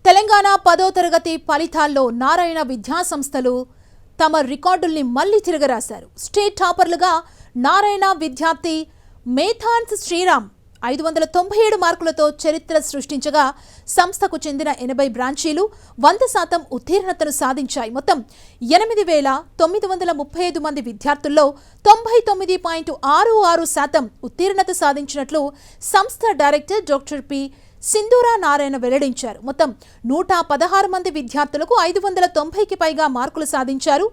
తెలంగాణ 10వ తరగతి ఫలితాల్లో నారాయణ విద్యా సంస్థలు తమ రికార్డుల్ని మళ్లీ తిరగరాశారు. స్టేట్ టాపర్లుగా నారాయణ విద్యార్థి మేథాన్స్ శ్రీరామ్ 597 మార్కులతో చరిత్ర సృష్టించగా సంస్థకు చెందిన 80 బ్రాంచీలు 100% ఉత్తీర్ణతను సాధించాయి. మొత్తం 8935 మంది విద్యార్థుల్లో 99.66% ఉత్తీర్ణత సాధించినట్లు సంస్థ director doctor P Sindhura Narayana వెల్లడించారు. మొత్తం 116 మంది విద్యార్థులకు 590కి పైగా మార్కులు సాధించారు.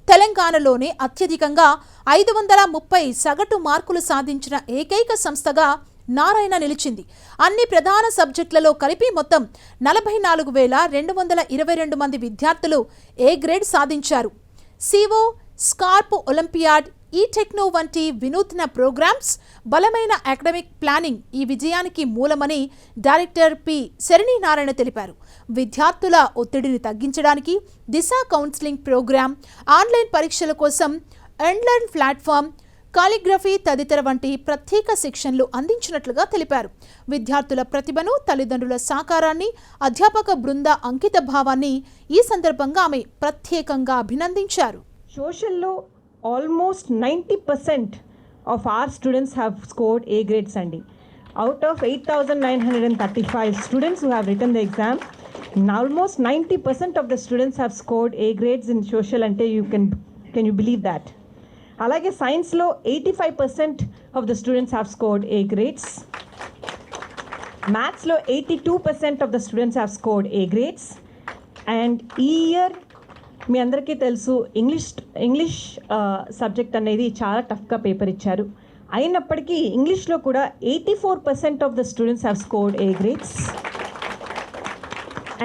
తెలంగాణలోనే అత్యధికంగా 530 సగటు మార్కులు సాధించిన ఏకైక సంస్థగా నారాయణ నిలిచింది. అన్ని ప్రధాన సబ్జెక్టులలో కలిపి మొత్తం 44,222 మంది విద్యార్థులు ఏ గ్రేడ్ సాధించారు. సివో, స్కార్ప్, ఒలింపియాడ్, ఈ టెక్నో వంటి వినూత్న ప్రోగ్రామ్స్, బలమైన అకాడమిక్ ప్లానింగ్ ఈ విజయానికి మూలమని డైరెక్టర్ పి శరణినారాయణ తెలిపారు. విద్యార్థుల ఒత్తిడిని తగ్గించడానికి దిశ కౌన్సిలింగ్ ప్రోగ్రాం, ఆన్లైన్ పరీక్షల కోసం ఎన్లర్న్ ప్లాట్ఫామ్, కాలిగ్రఫీ తదితర వంటి ప్రత్యేక శిక్షణలు అందించినట్లుగా తెలిపారు. విద్యార్థుల ప్రతిభను, తల్లిదండ్రుల సహకారాన్ని, అధ్యాపక బృంద అంకిత భావాన్ని ఈ సందర్భంగా ఆమె ప్రత్యేకంగా అభినందించారు. సోషల్లో almost 90% of our students have scored A grades andi. Out of 8,935 students who have written the exam, almost 90% of the students have scored A grades in social ante. Can you believe that? Alage science lo 85% of the students have scored A grades. Maths lo 82% of the students have scored A grades. And ఈ year మీ అందరికీ తెలుసు English subject అనేది చాలా టఫ్గా paper ఇచ్చారు. అయినప్పటికీ ఇంగ్లీష్లో కూడా 84% of the students have scored A grades.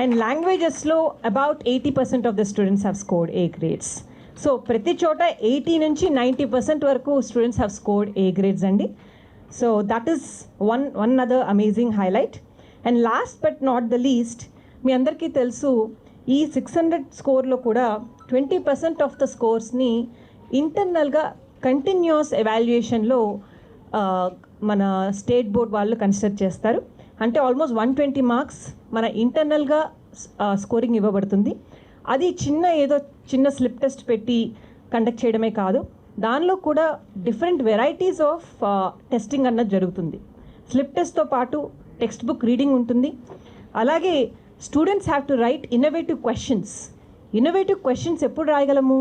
And లాంగ్వేజెస్లో about 80% of the students have scored A grades. So ప్రతి చోట 80 నుంచి 90% వరకు students have scored A grades అండి. So that is one other amazing highlight. And last but not the least, మీ అందరికీ తెలుసు ఈ 600 స్కోర్లో కూడా 20% ఆఫ్ ద స్కోర్స్ని ఇంటర్నల్గా కంటిన్యూస్ ఎవాల్యుయేషన్లో మన స్టేట్ బోర్డ్ వాళ్ళు కన్సిడర్ చేస్తారు. అంటే ఆల్మోస్ట్ 120 మార్క్స్ మన ఇంటర్నల్గా స్కోరింగ్ ఇవ్వబడుతుంది. అది చిన్న స్లిప్ టెస్ట్ పెట్టి కండక్ట్ చేయడమే కాదు, దానిలో కూడా డిఫరెంట్ వెరైటీస్ ఆఫ్ టెస్టింగ్ అన్నది జరుగుతుంది. స్లిప్ టెస్ట్తో పాటు టెక్స్ట్ బుక్ రీడింగ్ ఉంటుంది. అలాగే students have to right innovative questions ఎప్పుడు రాయగలము?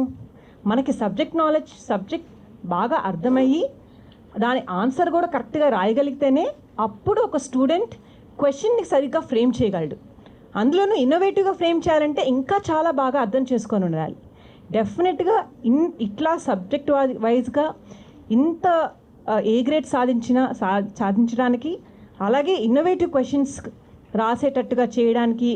మనకి సబ్జెక్ట్ బాగా అర్థమయ్యి దాని ఆన్సర్ కూడా కరెక్ట్గా రాయగలిగితేనే అప్పుడు ఒక స్టూడెంట్ క్వశ్చన్ని సరిగ్గా ఫ్రేమ్ చేయగలడు. అందులోనూ ఇన్నోవేటివ్గా ఫ్రేమ్ చేయాలంటే ఇంకా చాలా బాగా అర్థం చేసుకొని ఉండాలి. డెఫినెట్గా ఇట్లా సబ్జెక్ట్ వైజ్గా ఇంత ఏ గ్రేడ్ సాధించడానికి, అలాగే ఇన్నోవేటివ్ క్వశ్చన్స్ రాసేటట్టుగా చేయడానికి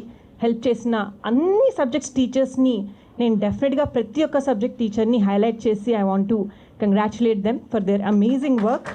హెల్ప్ చేసిన అన్ని సబ్జెక్ట్స్ టీచర్స్ని నేను డెఫినెట్గా ప్రతి ఒక్క సబ్జెక్ట్ టీచర్ని హైలైట్ చేసి I want to congratulate them for their amazing work.